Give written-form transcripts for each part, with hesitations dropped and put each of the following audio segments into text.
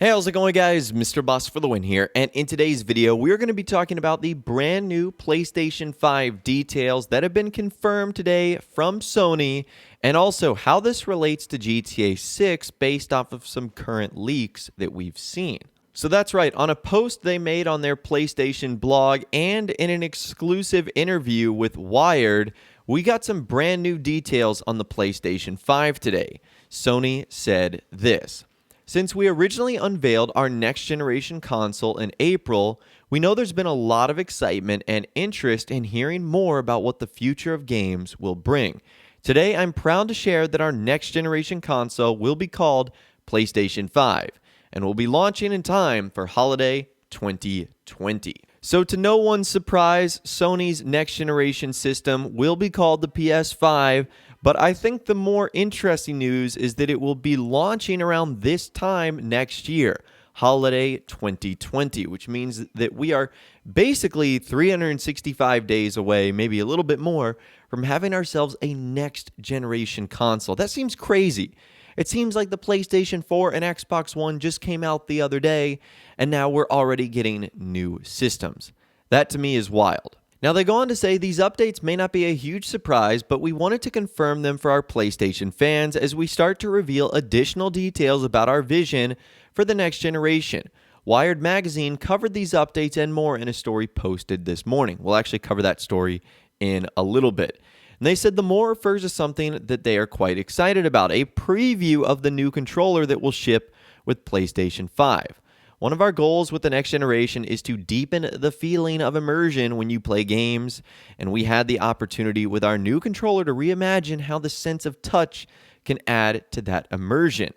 Hey, how's it going, guys? Mr. Boss for the win here, and in today's video, we're going to be talking about the brand new PlayStation 5 details that have been confirmed today from Sony, and also how this relates to GTA 6 based off of some current leaks that we've seen. So that's right, on a post they made on their PlayStation blog and in an exclusive interview with Wired, we got some brand new details on the PlayStation 5 today. Sony said this: "Since we originally unveiled our next generation console in April, we know there's been a lot of excitement and interest in hearing more about what the future of games will bring. Today, I'm proud to share that our next generation console will be called PlayStation 5 and will be launching in time for holiday 2020. So to no one's surprise, Sony's next generation system will be called the PS5, but I think the more interesting news is that it will be launching around this time next year, holiday 2020, which means that we are basically 365 days away, maybe a little bit more, from having ourselves a next generation console. That seems crazy. It seems like the PlayStation 4 and Xbox One just came out the other day, and now we're already getting new systems. That to me is wild. Now, they go on to say these updates may not be a huge surprise, but we wanted to confirm them for our PlayStation fans as we start to reveal additional details about our vision for the next generation. Wired Magazine covered these updates and more in a story posted this morning. We'll actually cover that story in a little bit. And they said the more refers to something that they are quite excited about, a preview of the new controller that will ship with PlayStation 5. One of our goals with the next generation is to deepen the feeling of immersion when you play games, and we had the opportunity with our new controller to reimagine how the sense of touch can add to that immersion.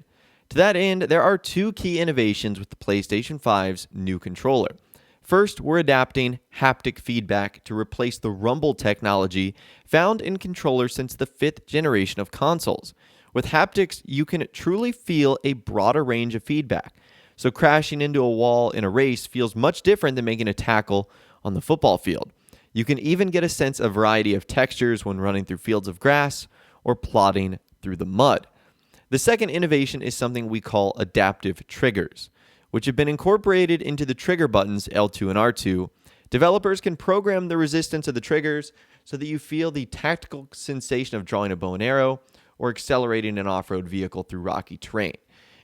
To that end, there are two key innovations with the PlayStation 5's new controller. First, we're adapting haptic feedback to replace the rumble technology found in controllers since the 5th generation of consoles. With haptics, you can truly feel a broader range of feedback. So crashing into a wall in a race feels much different than making a tackle on the football field. You can even get a sense of variety of textures when running through fields of grass or plodding through the mud. The second innovation is something we call adaptive triggers, which have been incorporated into the trigger buttons L2 and R2. Developers can program the resistance of the triggers so that you feel the tactical sensation of drawing a bow and arrow or accelerating an off-road vehicle through rocky terrain.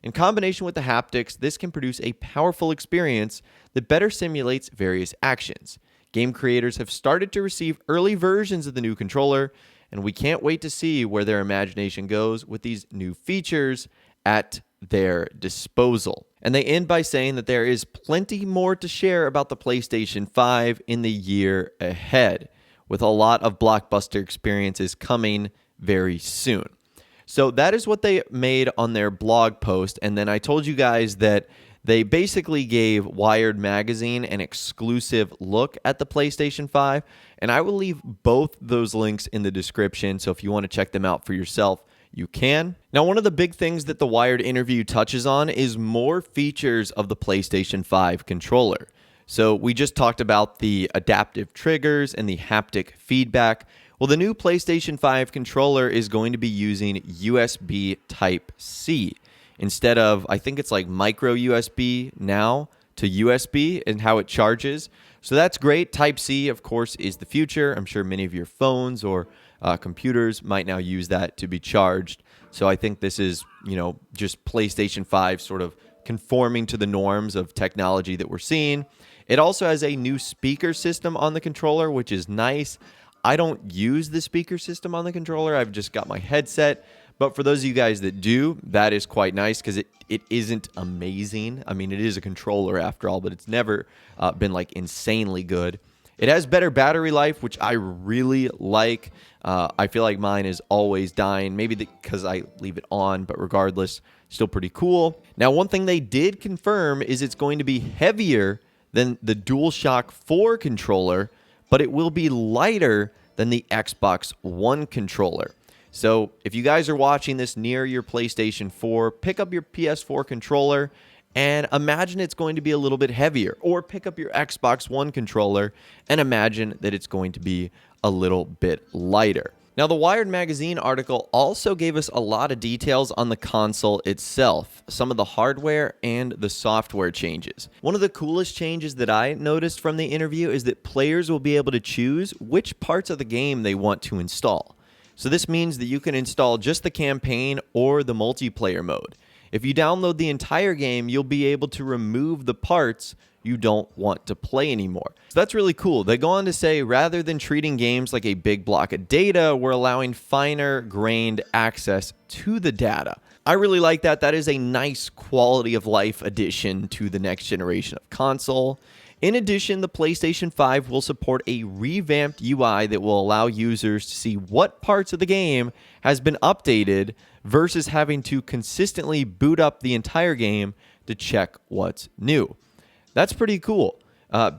In combination with the haptics, this can produce a powerful experience that better simulates various actions. Game creators have started to receive early versions of the new controller, and we can't wait to see where their imagination goes with these new features at their disposal. And they end by saying that there is plenty more to share about the PlayStation 5 in the year ahead, with a lot of blockbuster experiences coming very soon. So that is what they made on their blog post. And then I told you guys that they basically gave Wired Magazine an exclusive look at the PlayStation 5. And I will leave both those links in the description. So if you want to check them out for yourself, you can. Now, one of the big things that the Wired interview touches on is more features of the PlayStation 5 controller. So we just talked about the adaptive triggers and the haptic feedback. Well, the new PlayStation 5 controller is going to be using USB Type-C instead of, I think it's like micro USB now to USB and how it charges. So that's great. Type-C, of course, is the future. I'm sure many of your phones or computers might now use that to be charged. So I think this is, just PlayStation 5 sort of conforming to the norms of technology that we're seeing. It also has a new speaker system on the controller, which is nice. I don't use the speaker system on the controller. I've just got my headset. But for those of you guys that do, that is quite nice because it isn't amazing. I mean, it is a controller after all, but it's never been like insanely good. It has better battery life, which I really like. I feel like mine is always dying, maybe because I leave it on, but regardless, still pretty cool. Now, one thing they did confirm is it's going to be heavier than the Dualshock 4 controller, but it will be lighter than the Xbox One controller. So if you guys are watching this near your PlayStation 4, pick up your PS4 controller and imagine it's going to be a little bit heavier. Or pick up your Xbox One controller and imagine that it's going to be a little bit lighter. Now, the Wired Magazine article also gave us a lot of details on the console itself, some of the hardware and the software changes. One of the coolest changes that I noticed from the interview is that players will be able to choose which parts of the game they want to install. So this means that you can install just the campaign or the multiplayer mode. If you download the entire game, you'll be able to remove the parts you don't want to play anymore. So that's really cool. They go on to say, rather than treating games like a big block of data, we're allowing finer grained access to the data. I really like that. That is a nice quality of life addition to the next generation of console. In addition, the PlayStation 5 will support a revamped UI that will allow users to see what parts of the game has been updated versus having to consistently boot up the entire game to check what's new. That's pretty cool.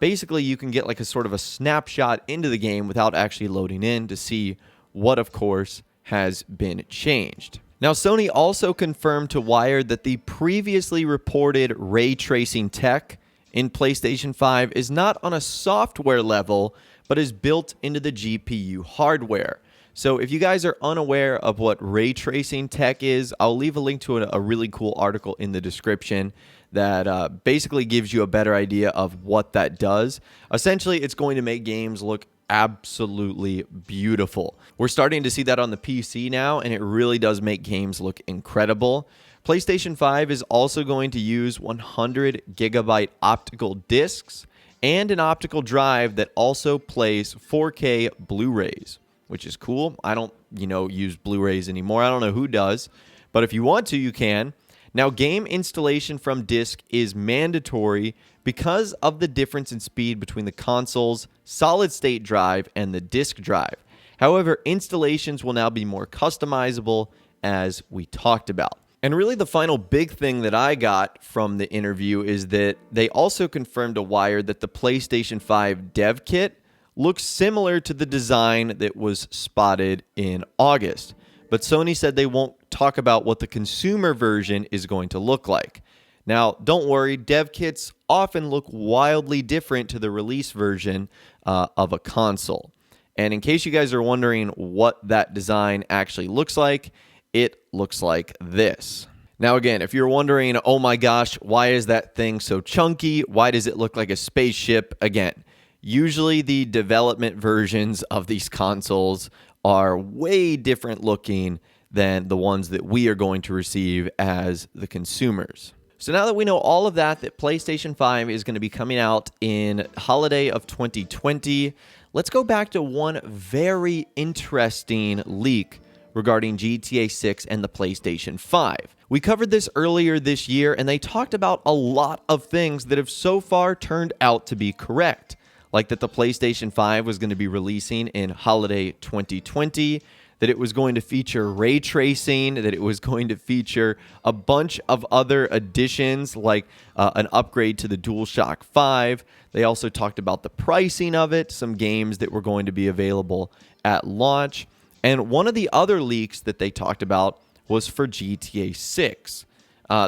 Basically, you can get like a sort of a snapshot into the game without actually loading in to see what, of course, has been changed. Now, Sony also confirmed to Wired that the previously reported ray tracing tech in PlayStation 5 is not on a software level, but is built into the GPU hardware. So if you guys are unaware of what ray tracing tech is, I'll leave a link to a really cool article in the description that basically gives you a better idea of what that does. Essentially, it's going to make games look absolutely beautiful. We're starting to see that on the PC now, and it really does make games look incredible. PlayStation 5 is also going to use 100 gigabyte optical discs and an optical drive that also plays 4K Blu-rays, which is cool. I don't, use Blu-rays anymore. I don't know who does, but if you want to, you can. Now, game installation from disk is mandatory because of the difference in speed between the console's solid-state drive and the disk drive. However, installations will now be more customizable, as we talked about. And really, the final big thing that I got from the interview is that they also confirmed to Wired that the PlayStation 5 dev kit looks similar to the design that was spotted in August. But Sony said they won't talk about what the consumer version is going to look like. Now, don't worry, dev kits often look wildly different to the release version of a console. And in case you guys are wondering what that design actually looks like, it looks like this. Now, again, if you're wondering, oh my gosh, why is that thing so chunky? Why does it look like a spaceship? Again, usually the development versions of these consoles are way different looking than the ones that we are going to receive as the consumers. So now that we know all of that PlayStation 5 is going to be coming out in holiday of 2020, let's go back to one very interesting leak regarding GTA 6 and the PlayStation 5. We covered this earlier this year, and they talked about a lot of things that have so far turned out to be correct, like that the PlayStation 5 was going to be releasing in holiday 2020, that it was going to feature ray tracing, that it was going to feature a bunch of other additions like an upgrade to the Dualshock 5. They also talked about the pricing of it, some games that were going to be available at launch. And one of the other leaks that they talked about was for GTA 6.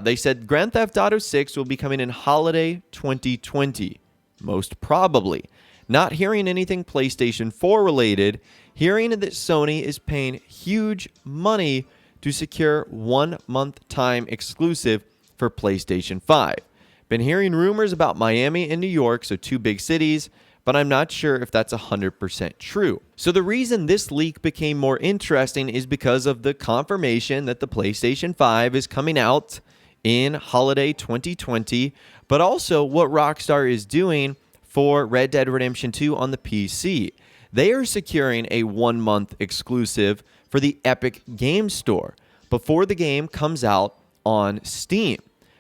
They said Grand Theft Auto 6 will be coming in holiday 2020. Most probably. Not hearing anything PlayStation 4 related, hearing that Sony is paying huge money to secure 1 month time exclusive for PlayStation 5. Been hearing rumors about Miami and New York, so 2 big cities, but I'm not sure if that's 100% true. So the reason this leak became more interesting is because of the confirmation that the PlayStation 5 is coming out in holiday 2020, but also what Rockstar is doing for Red Dead Redemption 2 on the PC. They are securing a 1 month exclusive for the Epic Game Store before the game comes out on Steam.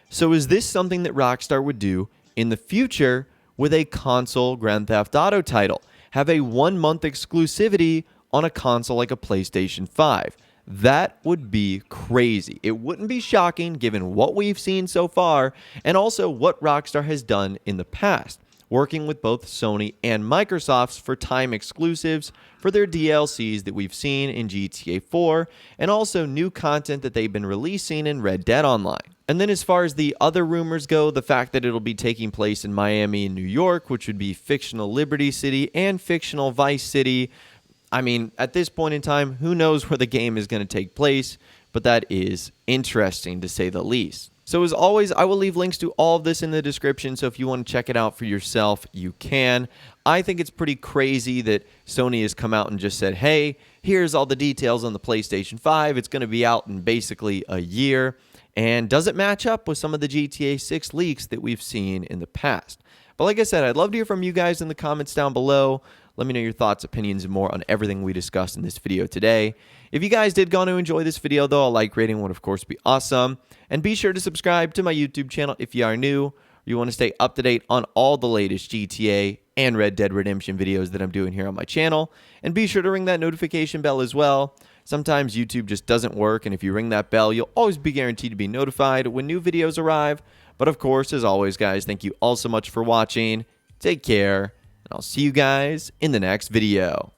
So is this something that Rockstar would do in the future with a console Grand Theft Auto title? Have a 1 month exclusivity on a console like a PlayStation 5. That would be crazy. It wouldn't be shocking given what we've seen so far and also what Rockstar has done in the past, working with both Sony and Microsoft for time exclusives for their DLCs that we've seen in GTA 4 and also new content that they've been releasing in Red Dead Online. And then as far as the other rumors go, the fact that it'll be taking place in Miami and New York, which would be fictional Liberty City and fictional Vice City, I mean, at this point in time, who knows where the game is going to take place, but that is interesting to say the least. So as always, I will leave links to all of this in the description, so if you want to check it out for yourself, you can. I think it's pretty crazy that Sony has come out and just said, hey, here's all the details on the PlayStation 5. It's going to be out in basically a year. And does it match up with some of the GTA 6 leaks that we've seen in the past? But like I said, I'd love to hear from you guys in the comments down below. Let me know your thoughts, opinions, and more on everything we discussed in this video today. If you guys did go to enjoy this video, though, a like rating would, of course, be awesome. And be sure to subscribe to my YouTube channel if you are new, or you want to stay up to date on all the latest GTA and Red Dead Redemption videos that I'm doing here on my channel. And be sure to ring that notification bell as well. Sometimes YouTube just doesn't work, and if you ring that bell, you'll always be guaranteed to be notified when new videos arrive. But of course, as always, guys, thank you all so much for watching. Take care, and I'll see you guys in the next video.